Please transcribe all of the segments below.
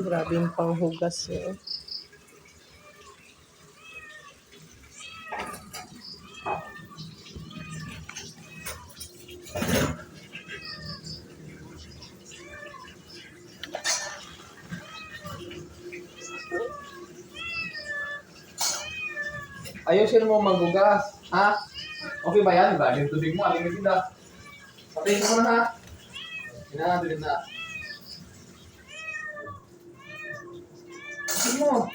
Grabe yung panghugas eh. Ayusin mo maghugas. Ha? Okay ba yan? Ba? Yung tubig mo, alimit na. Patayin mo na ha. Hinahabilin na. Ayusin mo.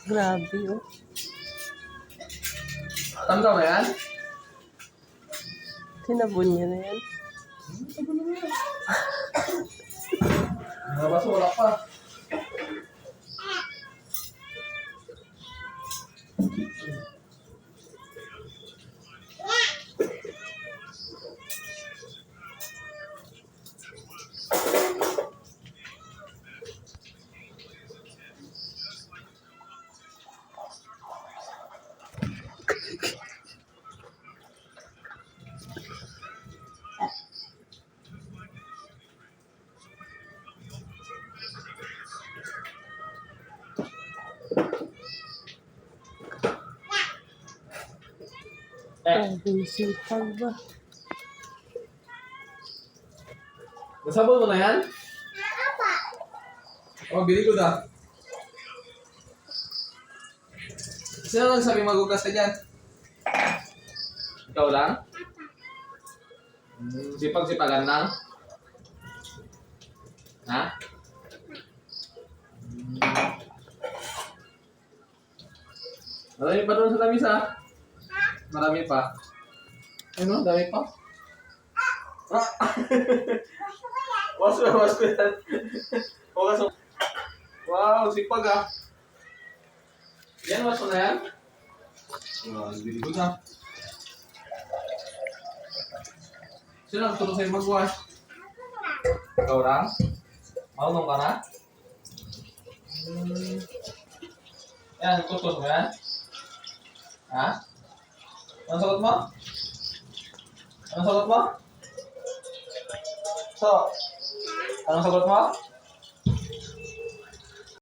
Grabe oh. Tanda mo yan? Sinabon niya na yan. Nabasa wala pa. Grabe yung sipag ba? Nasabon mo na yan? Oh, bili ko na. Sino nagsabi maghugas ka dyan? Ikaw lang? Sipag-sipagan lang? Ha? Marami pa doon sa lamisa. Marami pa. Ano? Dami pa? Ah! Was ko yan. Wagas mo. Wow, sipag ah. Yan, was mo na yan? Bili ko na. Sino nagturo sa'yo mag-wash? Ikaw lang? Marunong ka na? Yan, tutos mo yan? Ha? Anong sagot mo? Anong sagot mo? So, anong sagot mo?